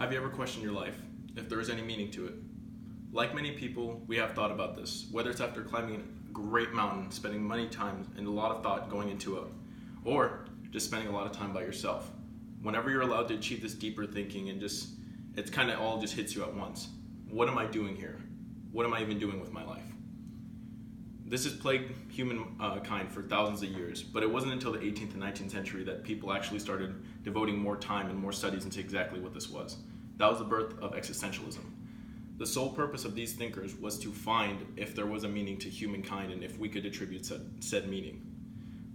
Have you ever questioned your life, if there is any meaning to it? Like many people, we have thought about this, whether it's after climbing a great mountain, spending money, time, and a lot of thought going into it, or just spending a lot of time by yourself. Whenever you're allowed to achieve this deeper thinking and it's kind of all just hits you at once. What am I doing here? What am I even doing with my life? This has plagued humankind for thousands of years, but it wasn't until the 18th and 19th century that people actually started devoting more time and more studies into exactly what this was. That was the birth of existentialism. The sole purpose of these thinkers was to find if there was a meaning to humankind and if we could attribute said meaning.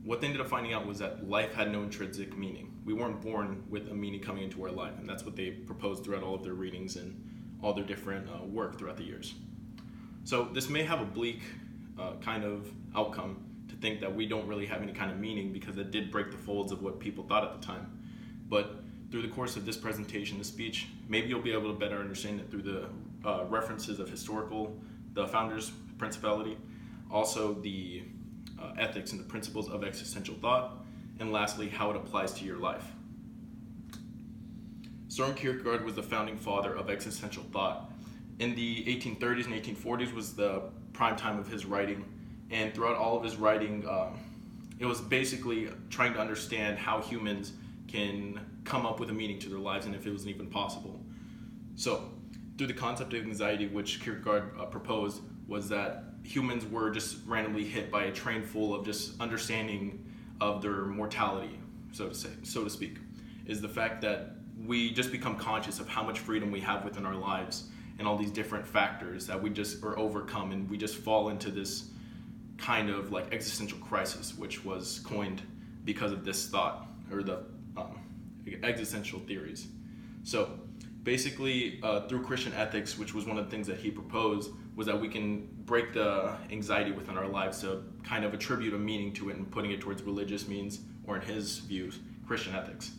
What they ended up finding out was that life had no intrinsic meaning. We weren't born with a meaning coming into our life, and that's what they proposed throughout all of their readings and all their different work throughout the years. So this may have a bleak kind of outcome to think that we don't really have any kind of meaning, because it did break the folds of what people thought at the time. But through the course of this presentation, this speech, maybe you'll be able to better understand it through the references of the founder's principality, also the ethics and the principles of existential thought, and lastly, how it applies to your life. Søren Kierkegaard was the founding father of existential thought. In the 1830s and 1840s was the prime time of his writing, and throughout all of his writing, it was basically trying to understand how humans can come up with a meaning to their lives, and if it was even possible. So, through the concept of anxiety, which Kierkegaard proposed, was that humans were just randomly hit by a train full of just understanding of their mortality, so to speak, is the fact that we just become conscious of how much freedom we have within our lives and all these different factors that we just are overcome, and we just fall into this kind of like existential crisis, which was coined because of this thought, or the existential theories. So basically, through Christian ethics, which was one of the things that he proposed, was that we can break the anxiety within our lives to kind of attribute a meaning to it and putting it towards religious means, or in his views, Christian ethics.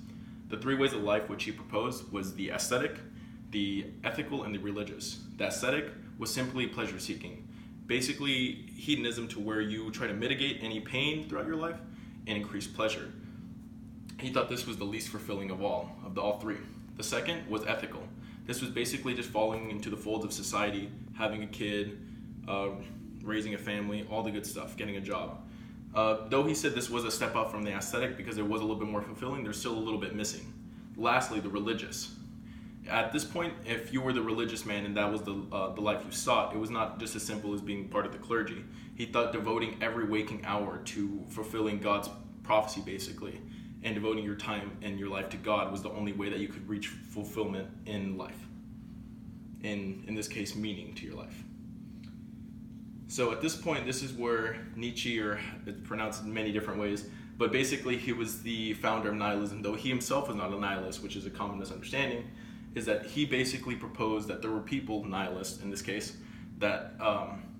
The three ways of life which he proposed was the aesthetic, the ethical, and the religious. The aesthetic was simply pleasure seeking. Basically, hedonism, to where you try to mitigate any pain throughout your life and increase pleasure. He thought this was the least fulfilling of all three. The second was ethical. This was basically just falling into the folds of society, having a kid, raising a family, all the good stuff, getting a job. Though he said this was a step up from the aesthetic because it was a little bit more fulfilling, there's still a little bit missing. Lastly, the religious. At this point, if you were the religious man and that was the life you sought, it was not just as simple as being part of the clergy. He thought devoting every waking hour to fulfilling God's prophecy, basically, and devoting your time and your life to God was the only way that you could reach fulfillment in life. In this case, meaning to your life. So at this point, this is where Nietzsche, or it's pronounced in many different ways, but basically he was the founder of nihilism, though he himself was not a nihilist, which is a common misunderstanding, is that he basically proposed that there were people, nihilists in this case, that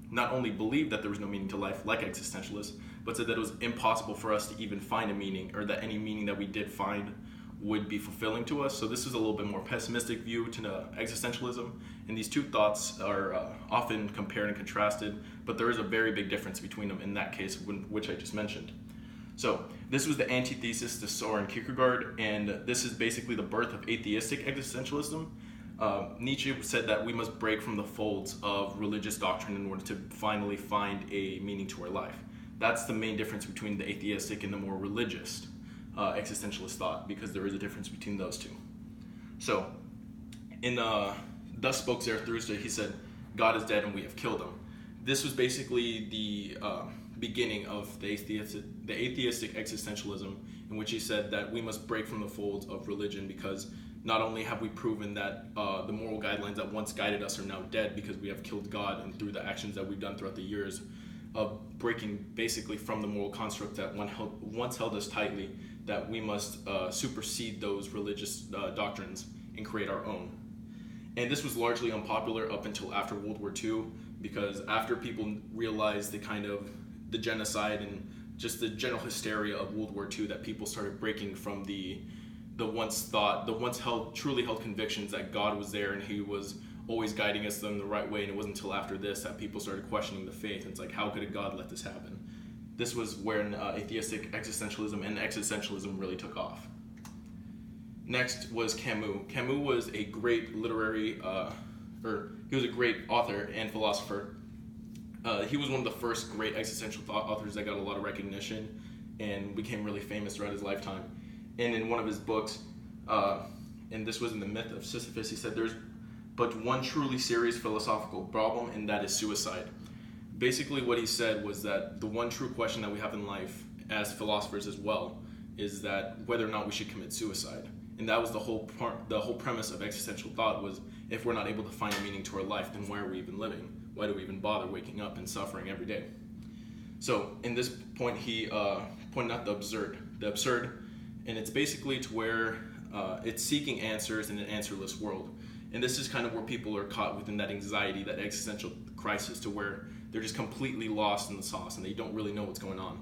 not only believed that there was no meaning to life, like existentialists, but said that it was impossible for us to even find a meaning, or that any meaning that we did find would be fulfilling to us. So this is a little bit more pessimistic view to existentialism, and these two thoughts are often compared and contrasted, but there is a very big difference between them in that case, which I just mentioned. So this was the antithesis to Søren Kierkegaard, and this is basically the birth of atheistic existentialism. Nietzsche said that we must break from the folds of religious doctrine in order to finally find a meaning to our life. That's the main difference between the atheistic and the more religious existentialist thought, because there is a difference between those two. So, in Thus Spoke Zarathustra, he said, God is dead and we have killed him. This was basically the beginning of the atheistic existentialism, in which he said that we must break from the folds of religion, because not only have we proven that the moral guidelines that once guided us are now dead because we have killed God, and through the actions that we've done throughout the years of breaking basically from the moral construct that once held us tightly, that we must supersede those religious doctrines and create our own. And this was largely unpopular up until after World War II, because after people realized the genocide and just the general hysteria of World War II, that people started breaking from the once truly held convictions that God was there and he was always guiding us in the right way. And it wasn't until after this that people started questioning the faith. And it's like, how could a God let this happen? This was when atheistic existentialism and existentialism really took off. Next was Camus. Camus was a great literary, or he was a great author and philosopher. He was one of the first great existential thought authors that got a lot of recognition and became really famous throughout his lifetime. And in one of his books, and this was in The Myth of Sisyphus, he said, "There's but one truly serious philosophical problem, and that is suicide." Basically, what he said was that the one true question that we have in life, as philosophers as well, is that whether or not we should commit suicide. And that was the whole premise of existential thought, was if we're not able to find a meaning to our life, then why are we even living? Why do we even bother waking up and suffering every day? So in this point, he pointed out the absurd, and it's basically to where it's seeking answers in an answerless world. And this is kind of where people are caught within that anxiety, that existential crisis, to where they're just completely lost in the sauce and they don't really know what's going on.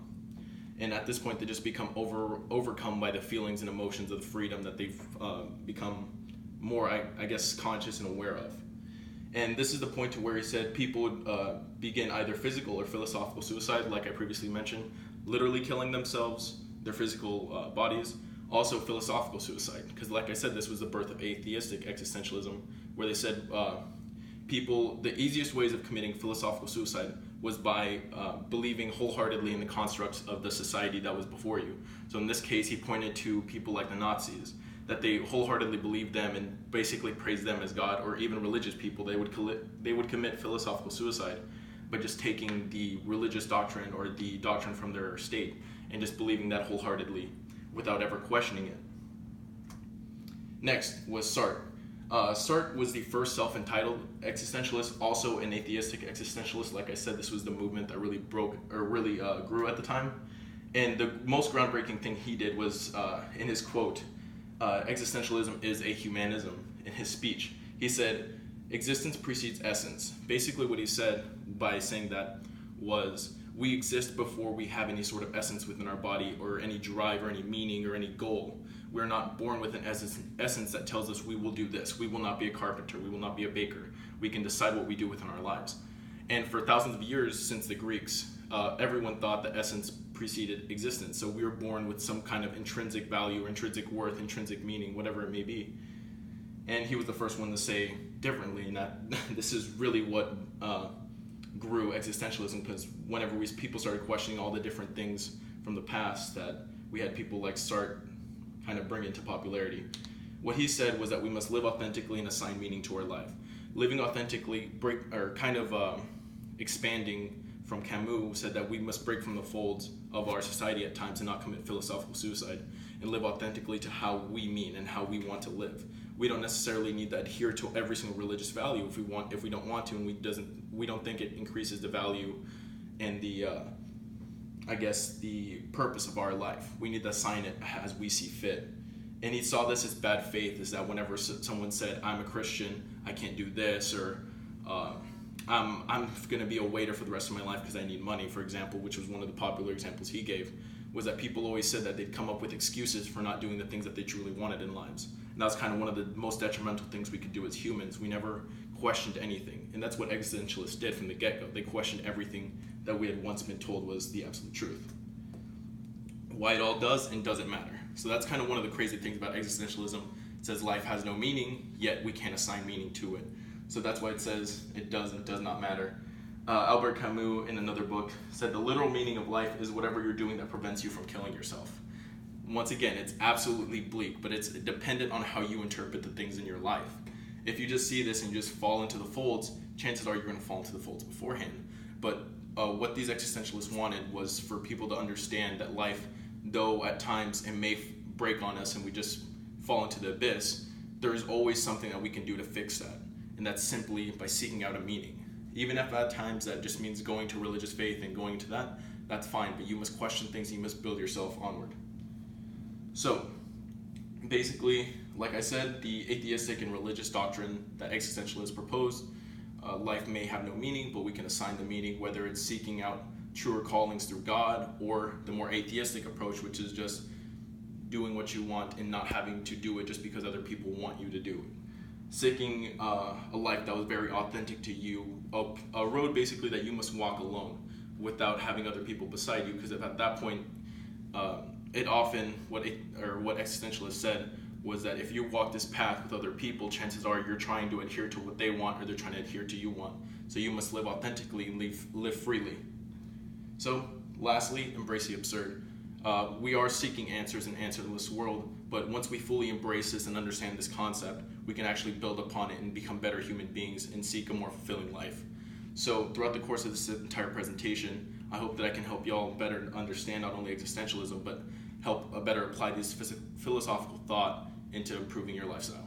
And at this point, they just become overcome by the feelings and emotions of the freedom that they've become more, I guess, conscious and aware of. And this is the point to where he said people would begin either physical or philosophical suicide, like I previously mentioned, literally killing themselves, their physical bodies, also philosophical suicide. Because like I said, this was the birth of atheistic existentialism, where they said the easiest ways of committing philosophical suicide was by believing wholeheartedly in the constructs of the society that was before you. So in this case, he pointed to people like the Nazis, that they wholeheartedly believed them and basically praised them as God, or even religious people. They would commit philosophical suicide by just taking the religious doctrine or the doctrine from their state and just believing that wholeheartedly without ever questioning it. Next was Sartre. Sartre was the first self-entitled existentialist, also an atheistic existentialist. Like I said, this was the movement that really grew at the time. And the most groundbreaking thing he did was, in his quote, "Existentialism is a humanism." In his speech, he said, "Existence precedes essence." Basically what he said by saying that was, we exist before we have any sort of essence within our body, or any drive, or any meaning, or any goal. We're not born with an essence that tells us we will do this. We will not be a carpenter. We will not be a baker. We can decide what we do within our lives. And for thousands of years, since the Greeks, everyone thought that essence preceded existence. So we were born with some kind of intrinsic value, or intrinsic worth, intrinsic meaning, whatever it may be. And he was the first one to say differently, and that this is really what grew existentialism, because whenever people started questioning all the different things from the past, that we had people like Sartre kind of bring into popularity. What he said was that we must live authentically and assign meaning to our life. Living authentically, expanding from Camus, said that we must break from the folds of our society at times and not commit philosophical suicide, and live authentically to how we mean and how we want to live. We don't necessarily need to adhere to every single religious value if we don't want to, and we don't think it increases the value and the purpose of our life. We need to assign it as we see fit. And he saw this as bad faith, is that whenever someone said, "I'm a Christian, I can't do this," or I'm going to be a waiter for the rest of my life because I need money, for example, which was one of the popular examples he gave, was that people always said that they'd come up with excuses for not doing the things that they truly wanted in lives. And that's kind of one of the most detrimental things we could do as humans. We never questioned anything. And that's what existentialists did from the get-go. They questioned everything that we had once been told was the absolute truth. Why it all does and doesn't matter. So that's kind of one of the crazy things about existentialism. It says life has no meaning, yet we can't assign meaning to it. So that's why it says it does and does not matter. Albert Camus, in another book, said the literal meaning of life is whatever you're doing that prevents you from killing yourself. Once again, it's absolutely bleak, but it's dependent on how you interpret the things in your life. If you just see this and you just fall into the folds, chances are you're going to fall into the folds beforehand. But what these existentialists wanted was for people to understand that life, though at times it may break on us and we just fall into the abyss, there is always something that we can do to fix that. And that's simply by seeking out a meaning. Even if at times that just means going to religious faith and going to that, that's fine, but you must question things, you must build yourself onward. So, basically, like I said, the atheistic and religious doctrine that existentialists propose, life may have no meaning, but we can assign the meaning, whether it's seeking out truer callings through God, or the more atheistic approach, which is just doing what you want and not having to do it just because other people want you to do it. Seeking a life that was very authentic to you, a road basically that you must walk alone without having other people beside you, because if at that point, what existentialists said was that if you walk this path with other people, chances are you're trying to adhere to what they want or they're trying to adhere to you want. So you must live authentically and live freely. So lastly, embrace the absurd. We are seeking answers in an answerless world, but once we fully embrace this and understand this concept, we can actually build upon it and become better human beings and seek a more fulfilling life. So throughout the course of this entire presentation, I hope that I can help y'all better understand not only existentialism, but help better apply this philosophical thought into improving your lifestyle.